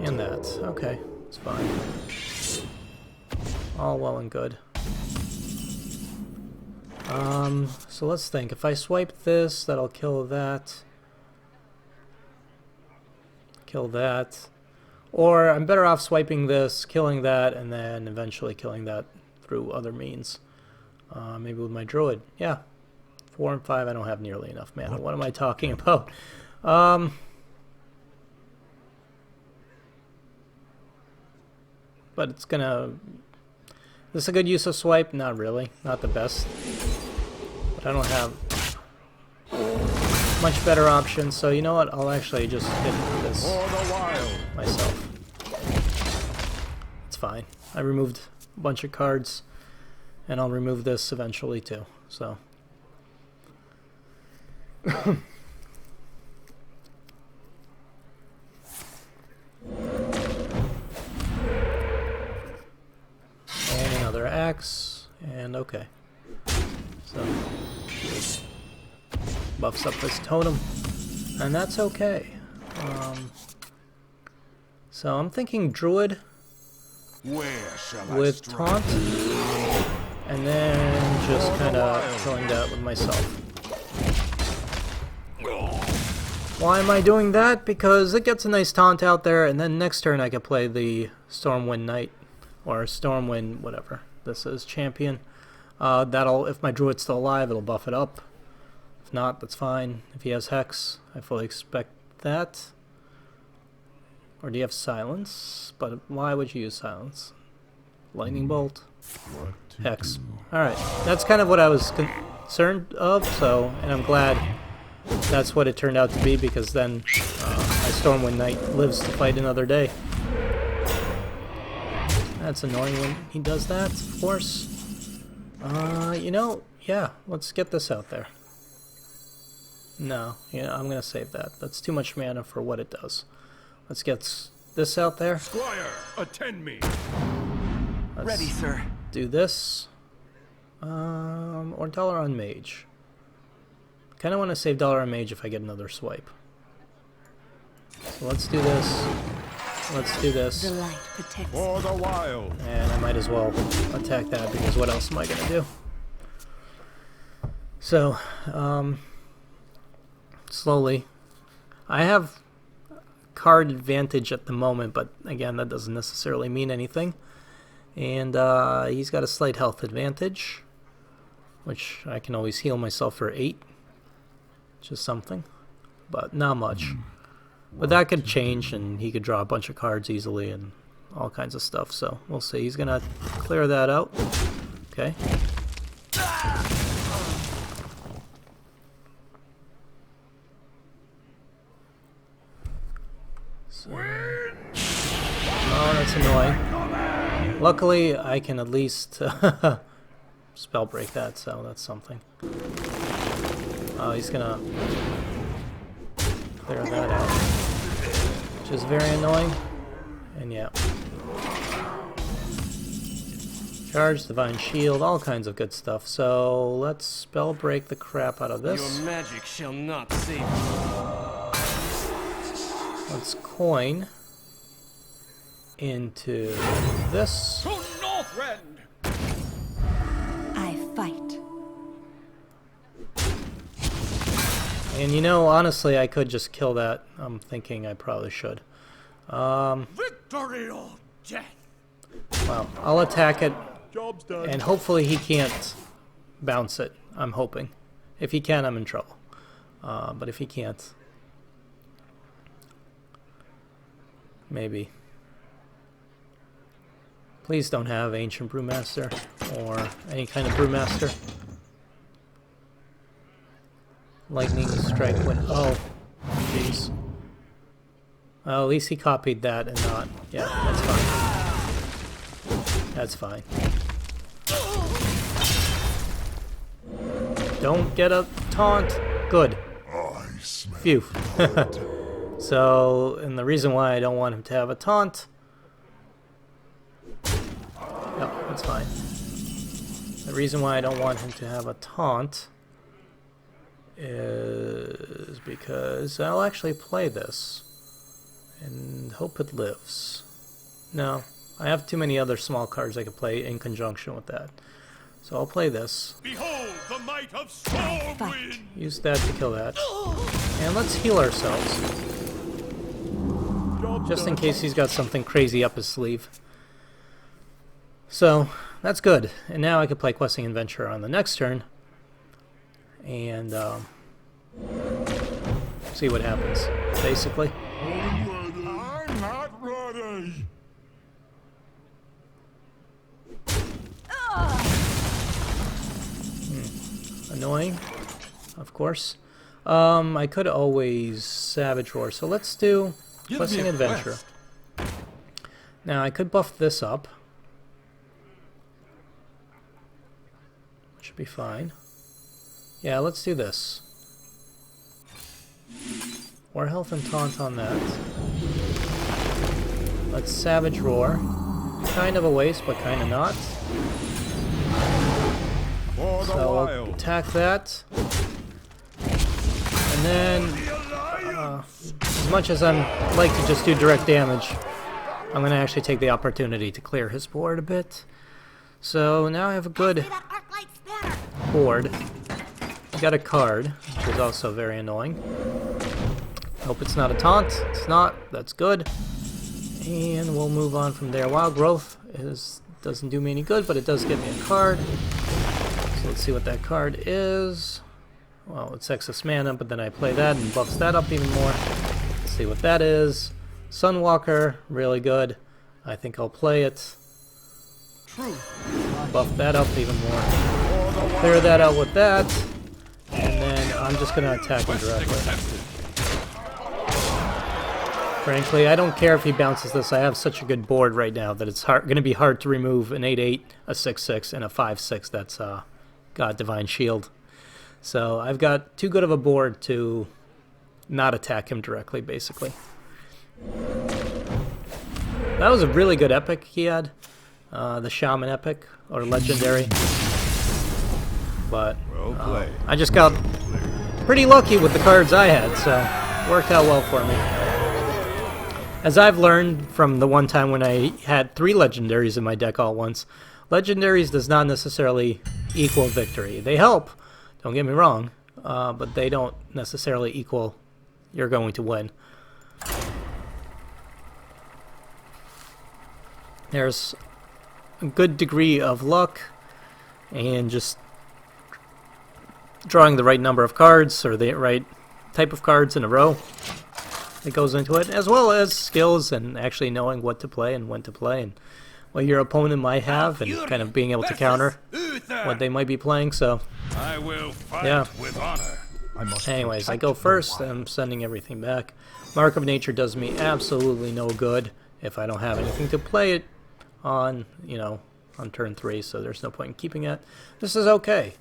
And that. Okay, it's fine. All well and good. So let's think. If I swipe this, that'll kill that. Kill that. Or I'm better off swiping this, killing that, and then eventually killing that through other means. Maybe with my Druid. Yeah. 4 and 5, I don't have nearly enough mana. What am I talking about? But it's gonna... Is this a good use of swipe? Not really. Not the best. But I don't have much better options, so you know what? I'll actually just hit this myself. It's fine. I removed a bunch of cards, and I'll remove this eventually too, so... And another axe, and okay. So, buffs up this totem, and that's okay. So I'm thinking Druid with taunt, and then just kind of killing that with myself. Why am I doing that? Because it gets a nice taunt out there, and then next turn I can play the Stormwind Knight, or Stormwind whatever this is, champion. That'll, if my Druid's still alive, it'll buff it up. If not, that's fine. If he has Hex, I fully expect that. Or do you have Silence? But why would you use Silence? Lightning Bolt? Hex. Alright, that's kind of what I was concerned of, so, and I'm glad that's what it turned out to be, because then my Stormwind Knight lives to fight another day. That's annoying when he does that, of course. You know, yeah, let's get this out there. No, yeah, I'm gonna save that. That's too much mana for what it does. Let's get this out there. Squire, attend me. Let's Ready, sir. do this. Or dollar on mage. Kind of want to save dollar on mage if I get another swipe. So let's do this. Let's do this. The light protects. For the wild. And I might as well attack that, because what else am I going to do? So, slowly. I have card advantage at the moment, but again, that doesn't necessarily mean anything. And he's got a slight health advantage, which I can always heal myself for 8. Which is something, but not much. But that could change, and he could draw a bunch of cards easily and all kinds of stuff, so we'll see. He's gonna clear that out. Okay. So. Oh, that's annoying. Luckily, I can at least spell break that, so that's something. Oh, he's gonna clear that out, which is very annoying. And yeah. Charge, Divine Shield, all kinds of good stuff. So let's spell break the crap out of this. Your magic shall not save you. Let's coin into this. To Northrend! I fight. And you know, honestly, I could just kill that. I'm thinking I probably should. Victory or death! Well, I'll attack it, Job's done. and hopefully he can't bounce it. I'm hoping. If he can, I'm in trouble. But if he can't, maybe. Please don't have Ancient Brewmaster or any kind of Brewmaster. Lightning strike when... Oh, jeez. Well, at least he copied that and not... Yeah, that's fine. That's fine. Don't get a taunt. Good. Phew. So, and the reason why I don't want him to have a taunt... No, that's fine. The reason why I don't want him to have a taunt is because I'll actually play this and hope it lives. No, I have too many other small cards I could play in conjunction with that. So I'll play this. Behold the might of Stormwind. Use that to kill that. And let's heal ourselves. just in case he's got something crazy up his sleeve. So that's good. And now I could play Questing Adventure on the next turn and see what happens, basically. I'm not ready. Annoying, of course. I could always Savage Roar, so let's do Questing Adventure. Now I could buff this up. Should be fine. Yeah, let's do this. War Health and Taunt on that. Let's Savage Roar. Kind of a waste, but kind of not. So we'll attack that. And then, as much as I'd like to just do direct damage, I'm going to actually take the opportunity to clear his board a bit. So now I have a good board. I got a card, which is also very annoying. Hope it's not a taunt. It's not. That's good. And we'll move on from there. Wild Growth doesn't do me any good, but it does get me a card. So let's see what that card is. Well, it's excess mana, but then I play that and buffs that up even more. Let's see what that is. Sunwalker, really good. I think I'll play it. Buff that up even more. Clear that out with that. And then I'm just going to attack him directly. Frankly, I don't care if he bounces this. I have such a good board right now that it's going to be hard to remove an 8/8, a 6/6, and a 5/6 that's got Divine Shield. So I've got too good of a board to not attack him directly, basically. That was a really good epic he had. The Shaman epic, or legendary. But I just got pretty lucky with the cards I had, so it worked out well for me. As I've learned from the one time when I had 3 legendaries in my deck all at once, legendaries does not necessarily equal victory. They help, don't get me wrong, but they don't necessarily equal you're going to win. There's a good degree of luck and just drawing the right number of cards or the right type of cards in a row that goes into it, as well as skills and actually knowing what to play and when to play and what your opponent might have and kind of being able to counter what they might be playing. So yeah. Anyways, I go first. I'm sending everything back. Mark of Nature does me absolutely no good if I don't have anything to play it on, on turn 3, so there's no point in keeping it. This is okay.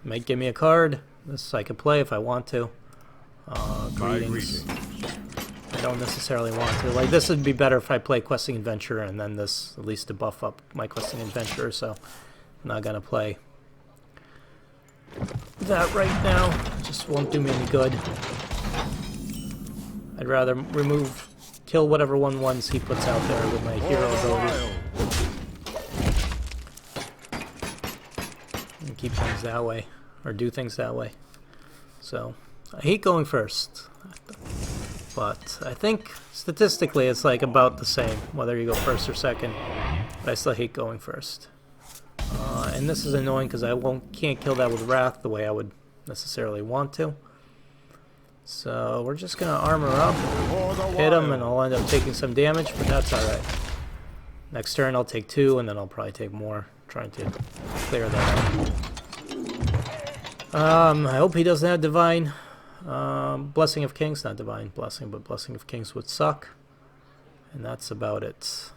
It might give me a card. This I could play if I want to. Greetings. I don't necessarily want to. Like, this would be better if I play Questing Adventure and then this, at least to buff up my Questing Adventure, so I'm not going to play that right now. It just won't do me any good. I'd rather kill whatever 1/1s he puts out there with my hero ability. And keep things that way, or do things that way. So, I hate going first. But I think statistically it's like about the same, whether you go first or second. But I still hate going first. And this is annoying because I can't kill that with Wrath the way I would necessarily want to. So we're just going to armor up, hit him, and I'll end up taking some damage, but that's alright. Next turn I'll take 2, and then I'll probably take more, trying to clear that out. I hope he doesn't have Divine. Blessing of Kings, not Divine Blessing, but Blessing of Kings would suck. And that's about it.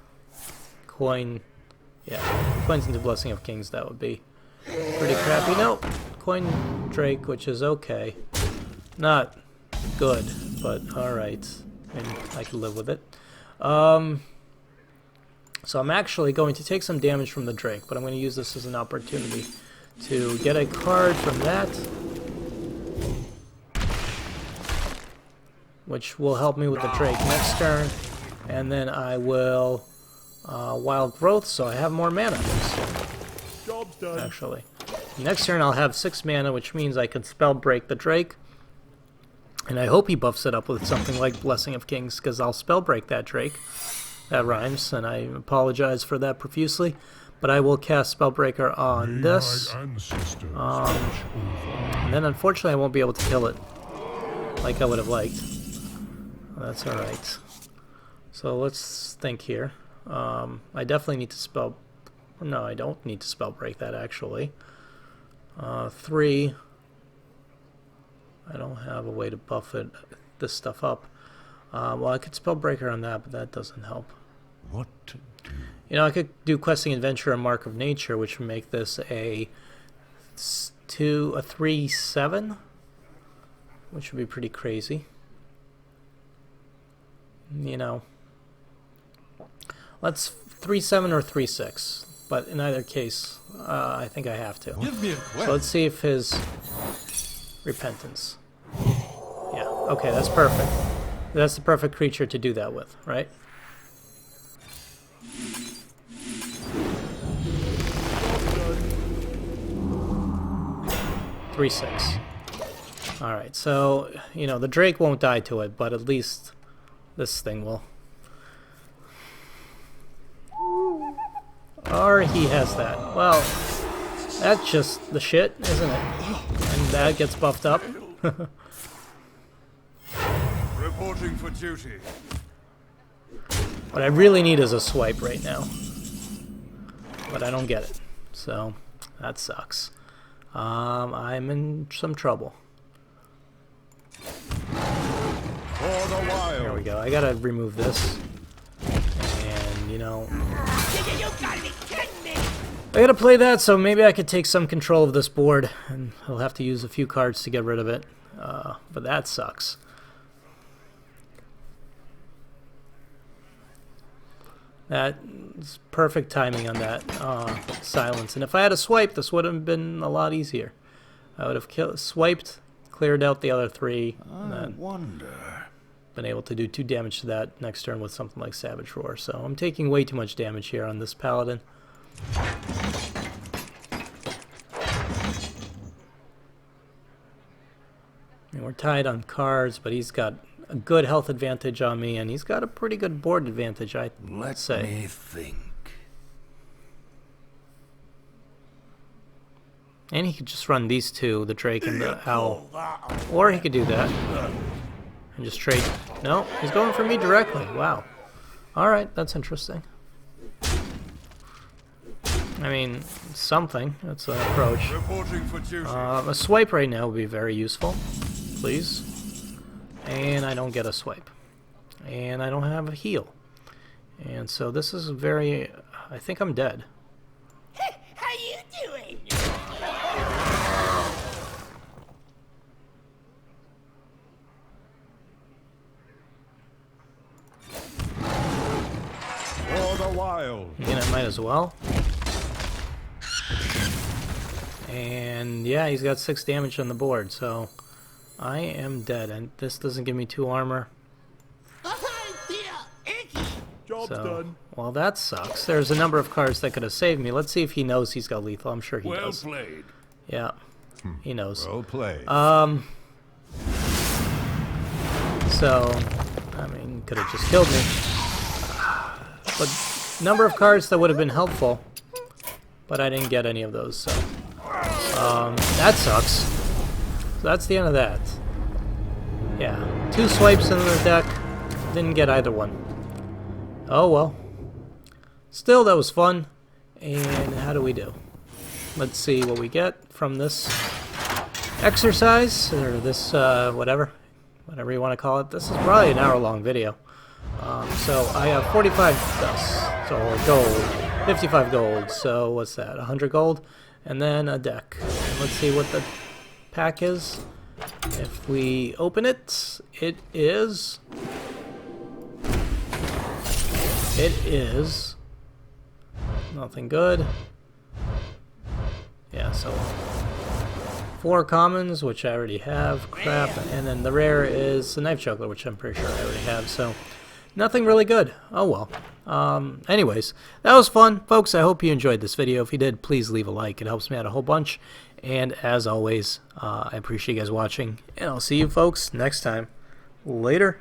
Coin, yeah, coins into Blessing of Kings, that would be pretty crappy. Nope, Coin Drake, which is okay. Not good, but alright. And I can live with it. So I'm actually going to take some damage from the Drake, but I'm going to use this as an opportunity to get a card from that, which will help me with the Drake next turn, and then I will Wild Growth, so I have more mana next turn, actually. Next turn I'll have 6 mana, which means I can spell break the Drake, And I hope he buffs it up with something like Blessing of Kings, because I'll spellbreak that Drake. That rhymes, and I apologize for that profusely. But I will cast Spellbreaker on this. And then unfortunately I won't be able to kill it like I would have liked. That's alright. So let's think here. I definitely need to spell... No, I don't need to Spellbreak that actually. 3. I don't have a way to buff this stuff up. Well, I could Spellbreaker on that, but that doesn't help. What to do? You know, I could do Questing Adventure and Mark of Nature, which would make this a 3/7, which would be pretty crazy. You know, let's 3/7 or 3/6, but in either case, I think I have to. Give me a quest. So let's see if his Repentance. Yeah, okay, that's perfect. That's the perfect creature to do that with, right? Three, 6. Alright, so, you know, the Drake won't die to it, but at least this thing will. Or he has that. Well, that's just the shit, isn't it? And that gets buffed up. Reporting for duty. What I really need is a swipe right now. But I don't get it. So, that sucks. I'm in some trouble. For the wild. There we go. I gotta remove this. And, you know... You gotta be kidding me! I gotta play that, so maybe I could take some control of this board. And I'll have to use a few cards to get rid of it. But that sucks. That's perfect timing on that silence. And if I had a swipe, this would have been a lot easier. I would have swiped, cleared out the other 3, and then been able to do 2 damage to that next turn with something like Savage Roar. So I'm taking way too much damage here on this Paladin. And we're tied on cards, but he's got a good health advantage on me, and he's got a pretty good board advantage, I'd say. Let me think. And he could just run these 2, the Drake and the Owl. Or he could do that. And just trade. No, he's going for me directly. Wow. Alright, that's interesting. I mean, something. That's an approach. Reporting for duty. A swipe right now would be very useful. Please. And I don't get a swipe. And I don't have a heal. And so this is very... I think I'm dead. How you doing? For the wild. And I might as well. And yeah, he's got 6 damage on the board, so I am dead. And this doesn't give me 2 armor. Job's done. Well, that sucks. There's a number of cards that could have saved me. Let's see if he knows he's got lethal. I'm sure he Well does. played. Yeah, he knows. Well played. So, I mean, could have just killed me. But number of cards that would have been helpful, but I didn't get any of those. So, that sucks. So that's the end of that. Yeah, 2 swipes in the deck. Didn't get either one. Oh well. Still, that was fun. And how do we do? Let's see what we get from this exercise, or this, whatever you want to call it. This is probably an hour-long video. So I have 45 dust, so gold, 55 gold. So what's that? 100 gold, and then a deck. And let's see what the pack is. If we open it, it is nothing good. Yeah, so 4 commons, which I already have, crap, and then the rare is the Knife Juggler, which I'm pretty sure I already have, so nothing really good. Oh well. Anyways, that was fun, folks. I hope you enjoyed this video. If you did, please leave a like. It helps me out a whole bunch. And as always, I appreciate you guys watching, and I'll see you folks next time. Later.